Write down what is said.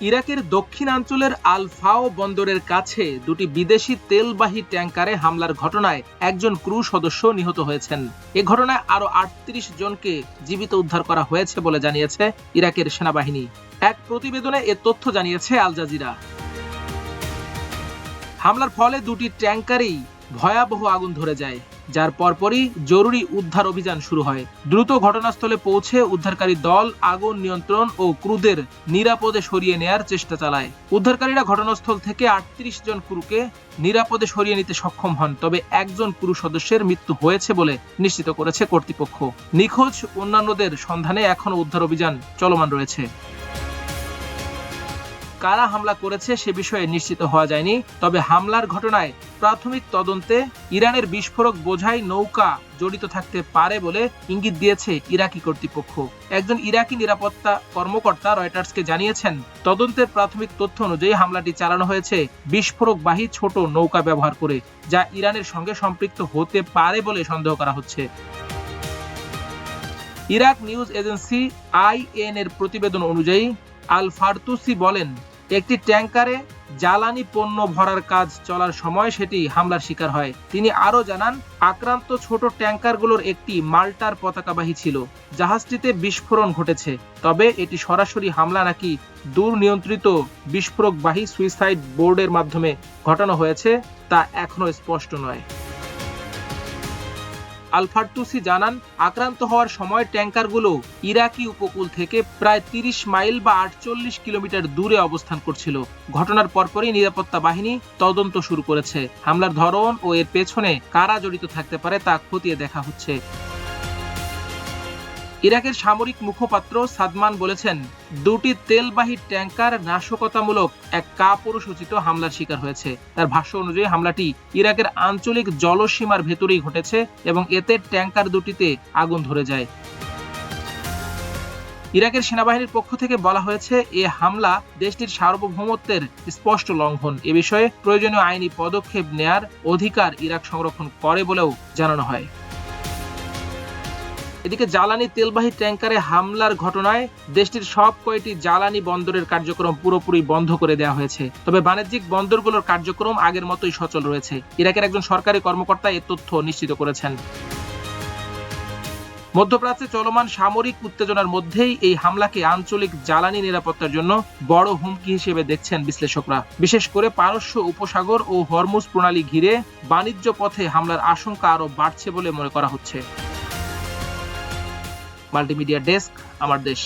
ইরাকের দক্ষিণাঞ্চলের আল ফাও বন্দরের কাছে দুটি বিদেশি তেলবাহী ট্যাঙ্কারে হামলার ঘটনায় একজন ক্রু সদস্য নিহত হয়েছেন। এ ঘটনায় আরও ৩৮ জনকে জীবিত উদ্ধার করা হয়েছে বলে জানিয়েছে ইরাকের সেনাবাহিনী। এক প্রতিবেদনে এ তথ্য জানিয়েছে আল জাজিরা। হামলার ফলে দুটি ট্যাঙ্কারেই ভয়াবহ আগুন ধরে যায়, যার পরপরই জরুরি উদ্ধার অভিযান শুরু হয়। দ্রুত ঘটনাস্থলে পৌঁছে উদ্ধারকারী দল আগুন নিয়ন্ত্রণ ও ক্রুদের নিরাপদে সরিয়ে নেয়ার চেষ্টা চালায়। উদ্ধারকারীরা ঘটনাস্থল থেকে ৩৮ জন ক্রুকে নিরাপদে সরিয়ে নিতে সক্ষম হন, তবে একজন ক্রু সদস্যের মৃত্যু হয়েছে বলে নিশ্চিত করেছে কর্তৃপক্ষ। নিখোঁজ অন্যান্যদের সন্ধানে এখনও উদ্ধার অভিযান চলমান রয়েছে। কারা হামলা করেছে সে বিষয়ে নিশ্চিত হওয়া যায়নি, তবে হামলার ঘটনায় প্রাথমিক তদন্তে ইরানের বিস্ফোরক বোঝাই নৌকা জড়িত থাকতে পারে বলে ইঙ্গিত দিয়েছে ইরাকি কর্তৃপক্ষ। একজন ইরাকি নিরাপত্তা কর্মকর্তা রয়টার্সকে জানিয়েছেন, তদন্তের প্রাথমিক তথ্য অনুযায়ী হামলাটি চালানো হয়েছে বিস্ফোরকবাহী ছোট নৌকা ব্যবহার করে, যা ইরানের সঙ্গে সম্পৃক্ত হতে পারে বলে সন্দেহ করা হচ্ছে। ইরাক নিউজ এজেন্সি IN এর প্রতিবেদন অনুযায়ী আল ফারতুসি বলেন, একটি ট্যাঙ্কারে জ্বালানি পণ্য ভরার কাজ চলার সময় সেটি হামলার শিকার হয়। তিনি আরও জানান, আক্রান্ত ছোট ট্যাঙ্কারগুলোর একটি মাল্টার পতাকাবাহী ছিল। জাহাজটিতে বিস্ফোরণ ঘটেছে, তবে এটি সরাসরি হামলা নাকি দুর্নিয়ন্ত্রিত বিস্ফোরকবাহী সুইসাইড বোর্ডের মাধ্যমে ঘটানো হয়েছে তা এখনো স্পষ্ট নয়। আল ফারতুসি জানান, আক্রান্ত হওয়ার সময় ট্যাঙ্কারগুলো ইরাকি উপকূল থেকে প্রায় ৩০ মাইল বা ৪৮ কিলোমিটার দূরে অবস্থান করছিল। ঘটনার পরপরই নিরাপত্তা বাহিনী তদন্ত শুরু করেছে। হামলার ধরন ও এর পেছনে কারা জড়িত থাকতে পারে তা খতিয়ে দেখা হচ্ছে। ইরাকের সামরিক মুখপাত্র সাদমান বলেছেন, দুটি তেলবাহী ট্যাঙ্কার নাশকতামূলক এক কাপুরুষোচিত হামলার শিকার হয়েছে। তার ভাষ্য অনুযায়ী হামলাটি ইরাকের আঞ্চলিক জলসীমার ভেতরেই ঘটেছে এবং এতে ট্যাঙ্কার দুটিতে আগুন ধরে যায়। ইরাকের সেনাবাহিনীর পক্ষ থেকে বলা হয়েছে, এ হামলা দেশটির সার্বভৌমত্বের স্পষ্ট লঙ্ঘন। এ বিষয়ে প্রয়োজনীয় আইনি পদক্ষেপ নেয়ার অধিকার ইরাক সংরক্ষণ করে বলেও জানানো হয়। এদিকে জ্বালানি তেলবাহী ট্যাঙ্কারে হামলার ঘটনায় দেশটির সব কয়টি জ্বালানি বন্দরের কার্যক্রম পুরোপুরি বন্ধ করে দেওয়া হয়েছে, তবে বাণিজ্যিক বন্দরগুলোর কার্যক্রম আগের মতোই সচল রয়েছে। ইরাকের একজন সরকারি কর্মকর্তা এ তথ্য নিশ্চিত করেছেন। মধ্যপ্রাচ্যে চলমান সামরিক উত্তেজনার মধ্যেই এই হামলাকে আঞ্চলিক জ্বালানি নিরাপত্তার জন্য বড় হুমকি হিসেবে দেখছেন বিশ্লেষকরা। বিশেষ করে পারস্য উপসাগর ও হরমুজ প্রণালী ঘিরে বাণিজ্য পথে হামলার আশঙ্কা আরও বাড়ছে বলে মনে করা হচ্ছে। মাল্টিমিডিয়া ডেস্ক, আমার দেশ।